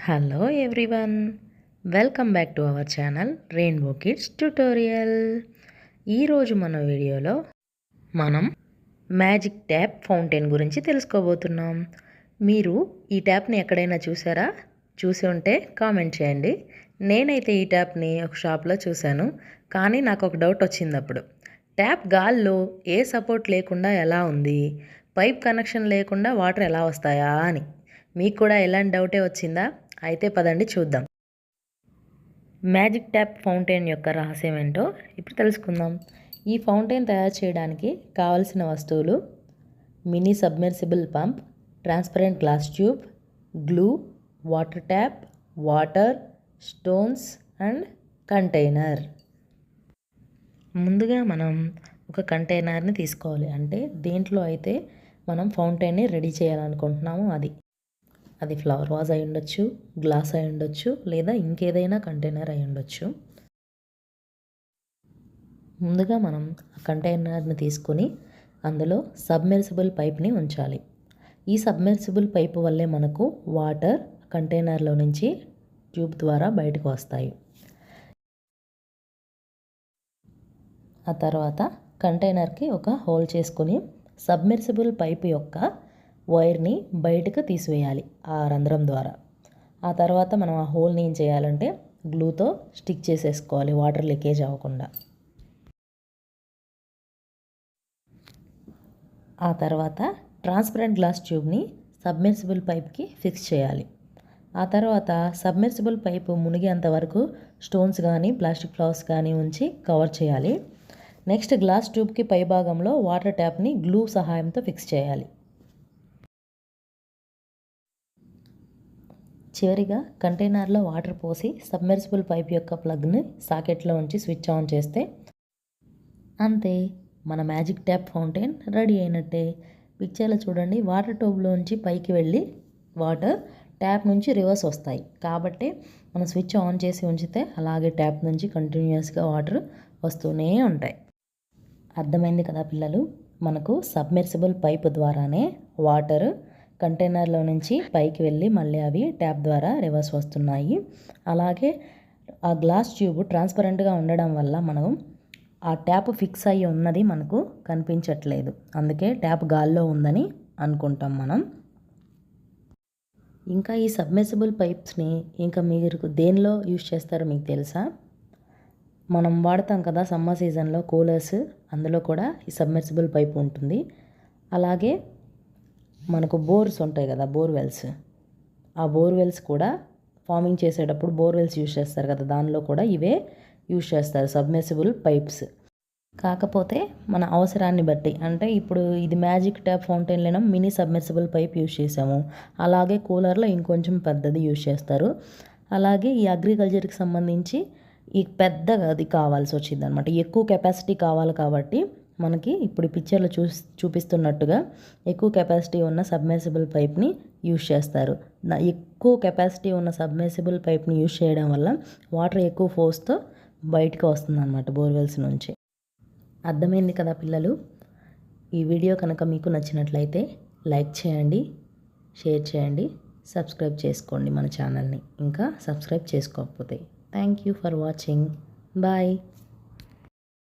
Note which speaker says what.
Speaker 1: Hello everyone, welcome back to our channel rainbow kids tutorial. ఈరోజు మన వీడియోలో మనం మ్యాజిక్ ట్యాప్ ఫౌంటైన్ గురించి తెలుసుకోబోతున్నాం. మీరు ఈ ట్యాప్ని ఎక్కడైనా చూసారా? చూసి ఉంటే కామెంట్ చేయండి. నేనైతే ఈ ట్యాప్ని ఒక షాప్లో చూశాను, కానీ నాకు ఒక డౌట్ వచ్చింది. అప్పుడు ట్యాప్ గాల్లో ఏ సపోర్ట్ లేకుండా ఎలా ఉంది, పైప్ కనెక్షన్ లేకుండా వాటర్ ఎలా వస్తాయా అని. మీకు కూడా ఎలాంటి డౌటే వచ్చిందా? అయితే పదండి చూద్దాం. మ్యాజిక్ ట్యాప్ ఫౌంటైన్ యొక్క రహస్యం ఏంటో ఇప్పుడు తెలుసుకుందాం. ఈ ఫౌంటైన్ తయారు చేయడానికి కావలసిన వస్తువులు: mini submersible pump, transparent glass tube, glue, water tap, water, stones and container. ముందుగా మనం ఒక కంటైనర్ని తీసుకోవాలి. అంటే దేంట్లో అయితే మనం ఫౌంటైన్ని రెడీ చేయాలనుకుంటున్నామో అది ఫ్లవర్ వాజ్ అయి ఉండొచ్చు, గ్లాస్ అయి ఉండొచ్చు, లేదా ఇంకేదైనా కంటైనర్ అయి ఉండొచ్చు. ముందుగా మనం ఆ కంటైనర్ని తీసుకొని అందులో సబ్మెర్సిబుల్ పైప్ని ఉంచాలి. ఈ సబ్మెర్సిబుల్ పైప్ వల్లే మనకు వాటర్ కంటైనర్లో నుంచి ట్యూబ్ ద్వారా బయటకు వస్తాయి. ఆ తర్వాత కంటైనర్కి ఒక హోల్ చేసుకొని సబ్మెర్సిబుల్ పైప్ యొక్క వైర్ని బయటకు తీసివేయాలి ఆ రంధ్రం ద్వారా. ఆ తర్వాత మనం ఆ హోల్ని ఏం చేయాలంటే గ్లూతో స్టిక్ చేసేసుకోవాలి, వాటర్ లీకేజ్ అవ్వకుండా. ఆ తర్వాత ట్రాన్స్పరెంట్ గ్లాస్ ట్యూబ్ని సబ్మెర్సిబుల్ పైప్కి ఫిక్స్ చేయాలి. ఆ తర్వాత సబ్మెర్సిబుల్ పైపు మునిగేంత వరకు స్టోన్స్ కానీ ప్లాస్టిక్ ఫ్లవర్స్ కానీ ఉంచి కవర్ చేయాలి. నెక్స్ట్ గ్లాస్ ట్యూబ్కి పై భాగంలో వాటర్ ట్యాప్ని గ్లూ సహాయంతో ఫిక్స్ చేయాలి. చివరిగా కంటైనర్లో వాటర్ పోసి సబ్మెర్సిబుల్ పైప్ యొక్క ప్లగ్ని సాకెట్లో ఉంచి స్విచ్ ఆన్ చేస్తే అంతే, మన మ్యాజిక్ ట్యాప్ ఫౌంటైన్ రెడీ అయినట్టే. పిక్చర్లో చూడండి, వాటర్ ట్యూబ్లోంచి పైకి వెళ్ళి వాటర్ ట్యాప్ నుంచి రివర్స్ వస్తాయి. కాబట్టి మనం స్విచ్ ఆన్ చేసి ఉంచితే అలాగే ట్యాప్ నుంచి కంటిన్యూస్గా వాటర్ వస్తూనే ఉంటాయి. అర్థమైంది కదా పిల్లలు? మనకు సబ్మెర్సిబుల్ పైప్ ద్వారానే వాటర్ కంటైనర్లో నుంచి పైకి వెళ్ళి మళ్ళీ అవి ట్యాప్ ద్వారా రివర్స్ వస్తున్నాయి. అలాగే ఆ గ్లాస్ ట్యూబ్ ట్రాన్స్పరెంట్గా ఉండడం వల్ల మనం ఆ ట్యాప్ ఫిక్స్ అయ్యి ఉన్నది మనకు కనిపించట్లేదు. అందుకే ట్యాప్ గాల్లో ఉందని అనుకుంటాం మనం. ఇంకా ఈ సబ్మెర్సిబుల్ పైప్స్ని ఇంకా మీరు దేనిలో యూజ్ చేస్తారో మీకు తెలుసా? మనం వాడతాం కదా సమ్మర్ సీజన్లో కూలర్స్, అందులో కూడా ఈ సబ్మెర్సిబుల్ పైప్ ఉంటుంది. అలాగే మనకు బోర్స్ ఉంటాయి కదా, బోర్వెల్స్, ఆ బోర్వెల్స్ కూడా ఫార్మింగ్ చేసేటప్పుడు బోర్వెల్స్ యూజ్ చేస్తారు కదా, దానిలో కూడా ఇవే యూజ్ చేస్తారు సబ్మెర్సిబుల్ పైప్స్. కాకపోతే మన అవసరాన్ని బట్టి, అంటే ఇప్పుడు ఇది మ్యాజిక్ ట్యాప్ ఫౌంటైన్లో మినీ సబ్మెర్సిబుల్ పైప్ యూజ్ చేసాము. అలాగే కూలర్లో ఇంకొంచెం పెద్దది యూజ్ చేస్తారు. అలాగే ఈ అగ్రికల్చర్కి సంబంధించి ఈ పెద్దగా అది కావాల్సి వచ్చింది అనమాట, ఎక్కువ కెపాసిటీ కావాలి. కాబట్టి మనకి ఇప్పుడు పిక్చర్లో చూపిస్తున్నట్టుగా ఎక్కువ కెపాసిటీ ఉన్న సబ్మెర్సిబుల్ పైప్ని యూజ్ చేస్తారు. ఎక్కువ కెపాసిటీ ఉన్న సబ్మెర్సిబుల్ పైప్ని యూజ్ చేయడం వల్ల వాటర్ ఎక్కువ ఫోర్స్తో బయటకు వస్తుంది అన్నమాట బోర్వెల్స్ నుంచి. అర్థమైంది కదా పిల్లలు? ఈ వీడియో కనుక మీకు నచ్చినట్లయితే లైక్ చేయండి, షేర్ చేయండి, సబ్స్క్రైబ్ చేసుకోండి మన ఛానల్ని, ఇంకా సబ్స్క్రైబ్ చేసుకోకపోతే. Thank you for watching. Bye.